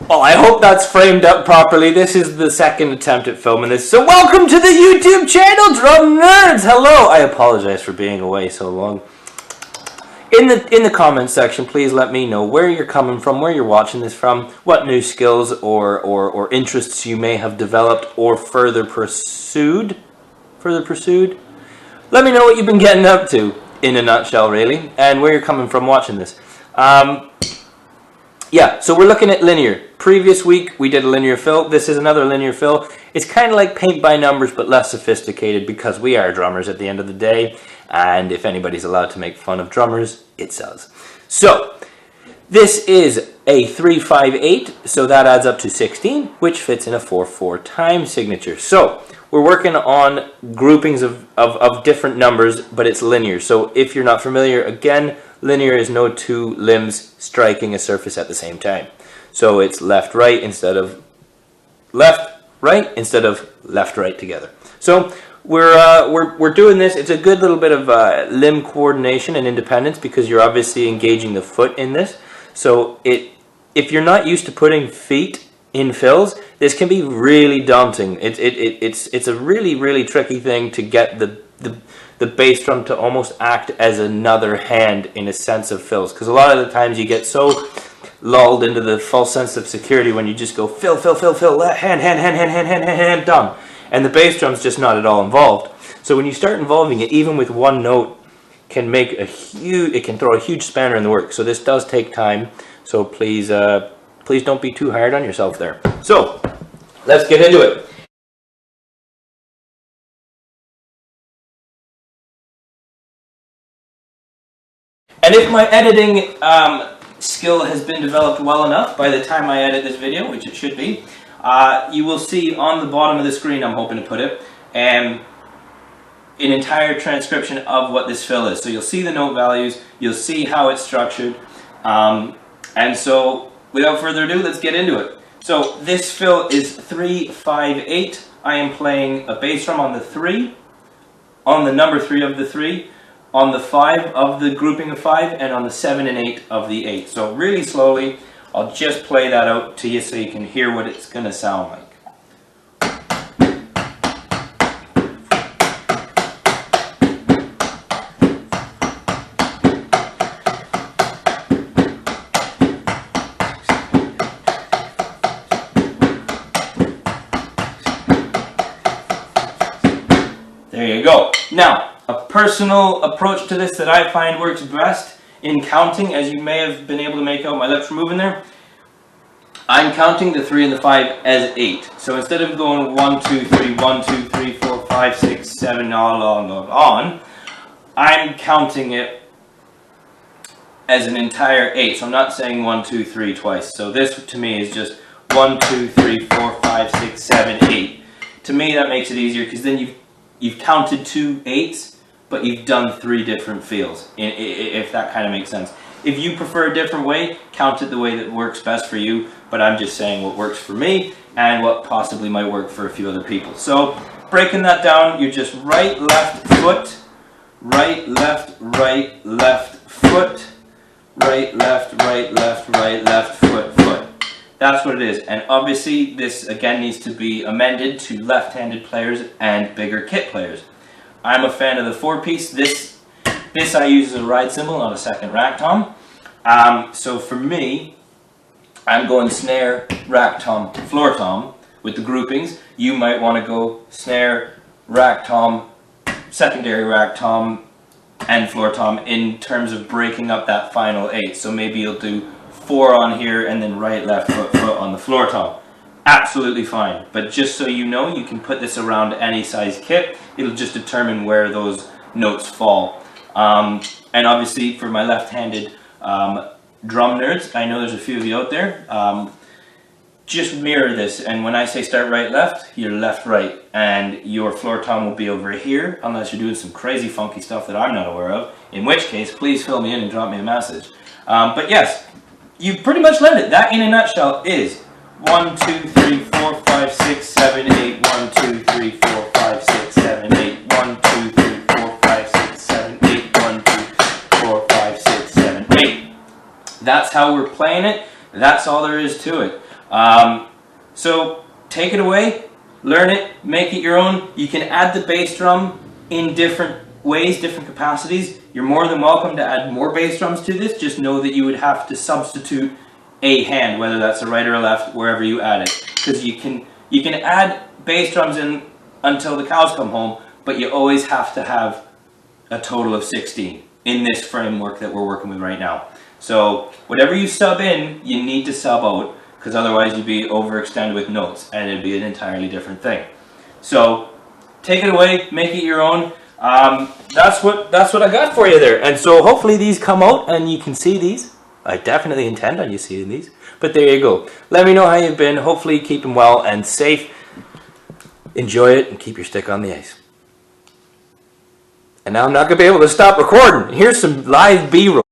Well, I hope that's framed up properly. This is the second attempt at filming this, so welcome to the YouTube channel, Drum Nerds! Hello! I apologize for being away so long. In the comments section, please let me know where you're coming from, where you're watching this from, what new skills or interests you may have developed or further pursued. Let me know what you've been getting up to, in a nutshell, really, and where you're coming from watching this. Yeah, so we're looking at linear. Previous week, we did a linear fill. This is another linear fill. It's kind of like paint by numbers, but less sophisticated because we are drummers at the end of the day. And if anybody's allowed to make fun of drummers, it's us. So, this is a 3-5-8, so that adds up to 16, which fits in a 4-4 time signature. So, we're working on groupings of different numbers, but it's linear. So, if you're not familiar, again, linear is no two limbs striking a surface at the same time. So it's left-right instead of left-right instead of left-right together. So we're doing this. It's a good little bit of limb coordination and independence because you're obviously engaging the foot in this. So if you're not used to putting feet in fills, this can be really daunting. It's a really tricky thing to get the bass drum to almost act as another hand in a sense of fills, because a lot of the times you get so lulled into the false sense of security when you just go fill, hand, done, and the bass drum's just not at all involved. So when you start involving it, even with one note, can make it can throw a huge spanner in the works. So this does take time. So please don't be too hard on yourself there. So let's get into it. And if my editing skill has been developed well enough by the time I edit this video, which it should be, you will see on the bottom of the screen, I'm hoping to put it, an entire transcription of what this fill is. So you'll see the note values, you'll see how it's structured, and so without further ado, let's get into it. So this fill is 3-5-8. I am playing a bass drum on the 3, on the number 3 of the 3, on the 5 of the grouping of 5, and on the 7 and 8 of the 8. So really slowly, I'll just play that out to you so you can hear what it's going to sound like. There you go. Now, a personal approach to this that I find works best in counting, as you may have been able to make out my lips moving there, I'm counting the 3 and the 5 as 8. So instead of going 1, 2, 3, 1, 2, 3, 4, 5, 6, 7, on, I'm counting it as an entire 8. So I'm not saying 1, 2, 3 twice. So this to me is just 1, 2, 3, 4, 5, 6, 7, 8. To me that makes it easier because then you've counted 2 8s, but you've done 3 different feels, if that kind of makes sense. If you prefer a different way, count it the way that works best for you, but I'm just saying what works for me and what possibly might work for a few other people. So breaking that down, you're just right, left foot, right, left foot, right, left, foot. That's what it is. And obviously this again needs to be amended to left-handed players and bigger kit players. I'm a fan of the 4-piece. This I use as a ride cymbal, not a second rack tom. So for me, I'm going snare, rack tom, floor tom with the groupings. You might want to go snare, rack tom, secondary rack tom, and floor tom in terms of breaking up that final 8. So maybe you'll do 4 on here and then right, left, foot on the floor tom. Absolutely fine, but just so you know, you can put this around any size kit. It'll just determine where those notes fall. And obviously for my left-handed drum nerds, I know there's a few of you out there, just mirror this, and when I say start right left, you're left right, and your floor tom will be over here unless you're doing some crazy funky stuff that I'm not aware of, in which case please fill me in and drop me a message. But yes, you pretty much learned it. That in a nutshell is 1, 2, 3, 4, 5, 6, 7, 8. 1, 2, 3, 4, 5, 6, 7, 8. 1, 2, 3, 4, 5, 6, 7, 8. 1, 2, 4, 5, 6, 7, 8. That's how we're playing it. That's all there is to it. So take it away, learn it, make it your own. You can add the bass drum in different ways, different capacities. You're more than welcome to add more bass drums to this. Just know that you would have to substitute a hand, whether that's a right or a left, wherever you add it. Because you can add bass drums in until the cows come home, but you always have to have a total of 16 in this framework that we're working with right now. So whatever you sub in, you need to sub out, because otherwise you'd be overextended with notes and it'd be an entirely different thing. So take it away, make it your own. That's what I got for you there. And so hopefully these come out and you can see these. I definitely intend on you seeing these. But there you go. Let me know how you've been. Hopefully keep them well and safe. Enjoy it and keep your stick on the ice. And now I'm not going to be able to stop recording. Here's some live B-roll.